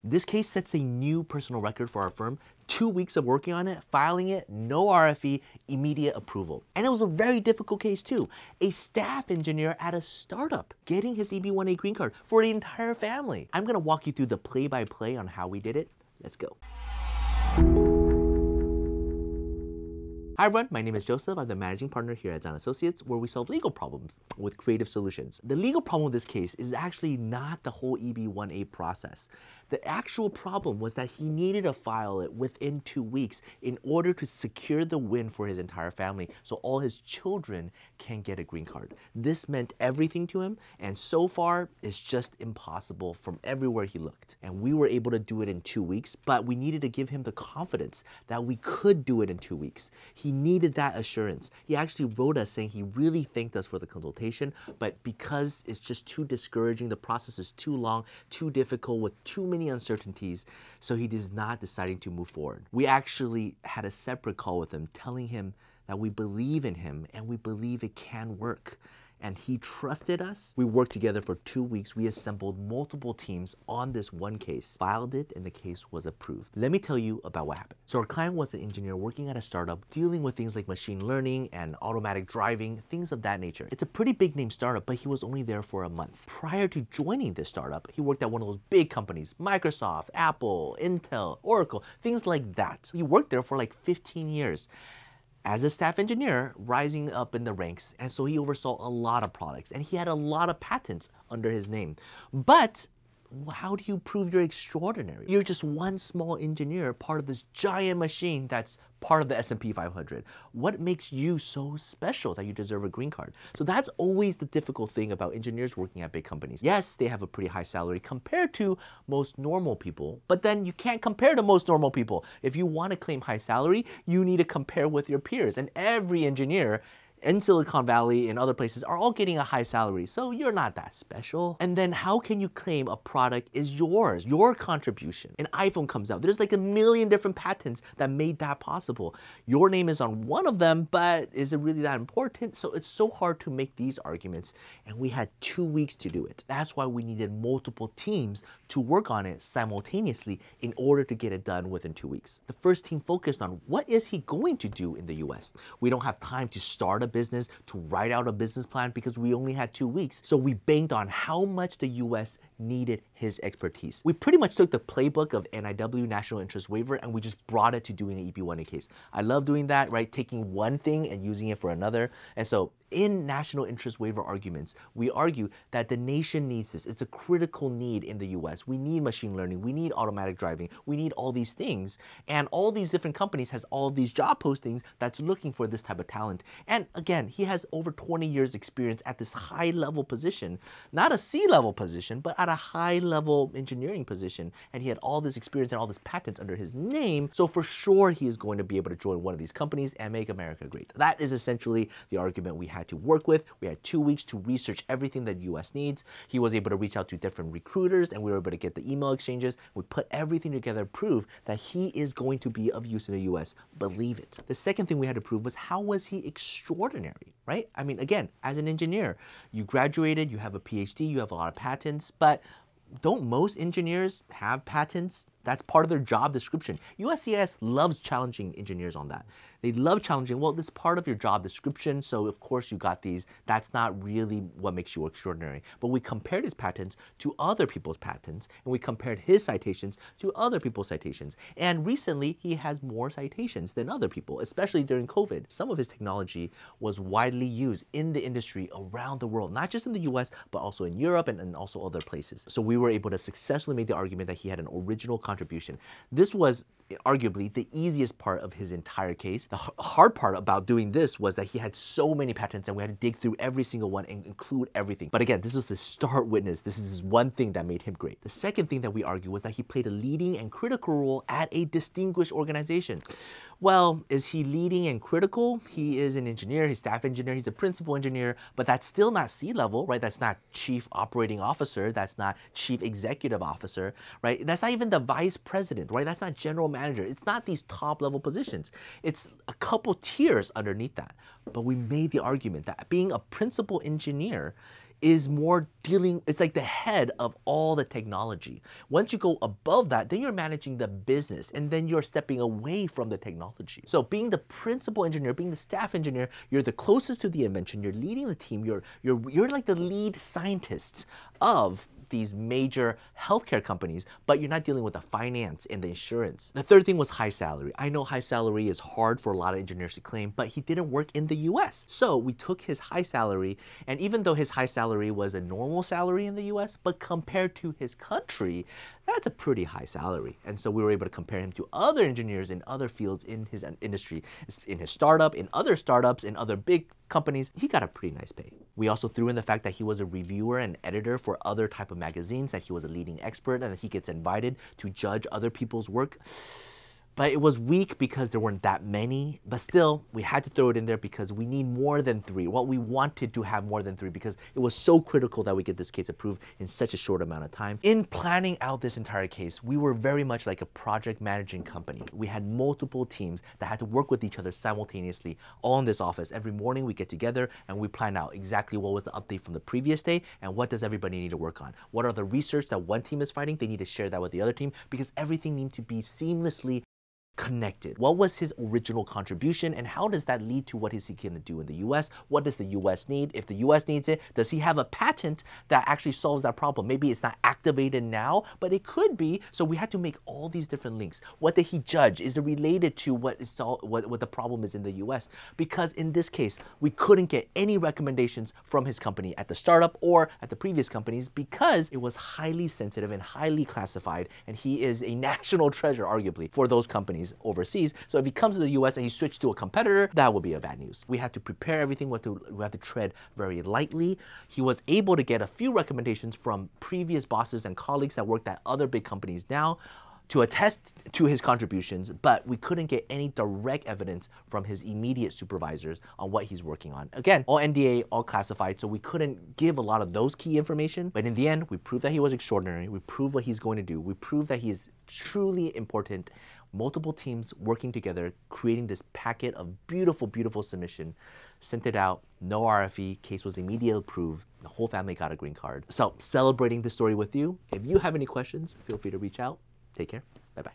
This case sets a new personal record for our firm. 2 weeks of working on it, filing it, no RFE, immediate approval. And it was a very difficult case too. A staff engineer at a startup getting his EB1A green card for the entire family. I'm gonna walk you through the play-by-play on how we did it. Let's go. Hi everyone, my name is Joseph. I'm the managing partner here at Zahn Associates, where we solve legal problems with creative solutions. The legal problem with this case is actually not the whole EB1A process. The actual problem was that he needed to file it within 2 weeks in order to secure the win for his entire family so all his children can get a green card. This meant everything to him, and so far it's just impossible from everywhere he looked. And we were able to do it in 2 weeks, but we needed to give him the confidence that we could do it in 2 weeks. He needed that assurance. He actually wrote us saying he really thanked us for the consultation, but because it's just too discouraging, the process is too long, too difficult, with too many uncertainties, so he is not deciding to move forward. We actually had a separate call with him telling him that we believe in him and we believe it can work. And he trusted us. We worked together for 2 weeks. We assembled multiple teams on this one case, filed it, and the case was approved. Let me tell you about what happened. So our client was an engineer working at a startup dealing with things like machine learning and automatic driving, things of that nature. It's a pretty big name startup, but he was only there for a month. Prior to joining this startup, he worked at one of those big companies, Microsoft, Apple, Intel, Oracle, things like that. He worked there for like 15 years. As a staff engineer, rising up in the ranks, and so he oversaw a lot of products, and he had a lot of patents under his name. But how do you prove you're extraordinary? You're just one small engineer, part of this giant machine that's part of the S&P 500. What makes you so special that you deserve a green card? So that's always the difficult thing about engineers working at big companies. Yes, they have a pretty high salary compared to most normal people, but then you can't compare to most normal people. If you want to claim high salary, you need to compare with your peers, and every engineer in Silicon Valley and other places are all getting a high salary, so you're not that special. And then how can you claim a product is yours, your contribution? An iPhone comes out, there's like a million different patents that made that possible. Your name is on one of them, but is it really that important? So it's so hard to make these arguments, and we had 2 weeks to do it. That's why we needed multiple teams to work on it simultaneously in order to get it done within 2 weeks. The first team focused on what is he going to do in the US. We don't have time to start a business, to write out a business plan because we only had 2 weeks. So we banked on how much the US needed his expertise. We pretty much took the playbook of NIW, National Interest Waiver, and we just brought it to doing an EB1A case. I love doing that, right? Taking one thing and using it for another. And so in national interest waiver arguments, we argue that the nation needs this. It's a critical need in the US. We need machine learning. We need automatic driving. We need all these things. And all these different companies has all these job postings that's looking for this type of talent. And again, he has over 20 years experience at this high level position, not a C-level position, but at a high level engineering position. And he had all this experience and all this patents under his name. So for sure, he is going to be able to join one of these companies and make America great. That is essentially the argument we had to work with. We had 2 weeks to research everything that US needs. He was able to reach out to different recruiters, and we were able to get the email exchanges. We put everything together to prove that he is going to be of use in the US. Believe it. The second thing we had to prove was, how was he extraordinary, right? I mean, again, as an engineer, you graduated, you have a PhD, you have a lot of patents, but don't most engineers have patents? That's part of their job description. USCIS loves challenging engineers on that. They love challenging, well, this is part of your job description, so of course you got these. That's not really what makes you extraordinary. But we compared his patents to other people's patents, and we compared his citations to other people's citations. And recently, he has more citations than other people, especially during COVID. Some of his technology was widely used in the industry around the world, not just in the US, but also in Europe and also other places. So we were able to successfully make the argument that he had an original contribution. This was arguably the easiest part of his entire case. The hard part about doing this was that he had so many patents and we had to dig through every single one and include everything. But again, this was his star witness. This is one thing that made him great. The second thing that we argue was that he played a leading and critical role at a distinguished organization. Well, is he leading and critical? He is an engineer, he's staff engineer, he's a principal engineer, but that's still not C-level, right? That's not chief operating officer, that's not chief executive officer, right? That's not even the vice president, right? That's not general manager. It's not these top level positions. It's a couple tiers underneath that. But we made the argument that being a principal engineer is more dealing, it's like the head of all the technology. Once you go above that, then you're managing the business, and then you're stepping away from the technology. So being the principal engineer, being the staff engineer, you're the closest to the invention, you're leading the team, you're like the lead scientists of these major healthcare companies, but you're not dealing with the finance and the insurance. The third thing was high salary. I know high salary is hard for a lot of engineers to claim, but he didn't work in the US. So we took his high salary, and even though his high salary was a normal salary in the US, but compared to his country, that's a pretty high salary. And so we were able to compare him to other engineers in other fields in his industry, in his startup, in other startups, in other big companies. He got a pretty nice pay. We also threw in the fact that he was a reviewer and editor for other type of magazines, that he was a leading expert, and that he gets invited to judge other people's work. But it was weak because there weren't that many, but still, we had to throw it in there because we need more than 3. Well, we wanted to have more than 3 because it was so critical that we get this case approved in such a short amount of time. In planning out this entire case, we were very much like a project managing company. We had multiple teams that had to work with each other simultaneously, all in this office. Every morning we get together and we plan out exactly what was the update from the previous day and what does everybody need to work on. What are the research that one team is finding? They need to share that with the other team because everything needs to be seamlessly connected. What was his original contribution and how does that lead to what is he going to do in the US? What does the US need? If the US needs it, does he have a patent that actually solves that problem? Maybe it's not activated now, but it could be. So we had to make all these different links. What did he judge? Is it related to what the problem is in the US? Because in this case, we couldn't get any recommendations from his company at the startup or at the previous companies because it was highly sensitive and highly classified, and he is a national treasure, arguably, for those companies overseas. So if he comes to the US and he switched to a competitor, that would be a bad news. We had to prepare everything, we had to tread very lightly. He was able to get a few recommendations from previous bosses and colleagues that worked at other big companies now to attest to his contributions, but we couldn't get any direct evidence from his immediate supervisors on what he's working on. Again, all NDA, all classified, so we couldn't give a lot of those key information, but in the end, we proved that he was extraordinary, we proved what he's going to do, we proved that he is truly important. Multiple teams working together, creating this packet of beautiful, beautiful submission, sent it out, no RFE, case was immediately approved, the whole family got a green card. So celebrating this story with you. If you have any questions, feel free to reach out. Take care. Bye-bye.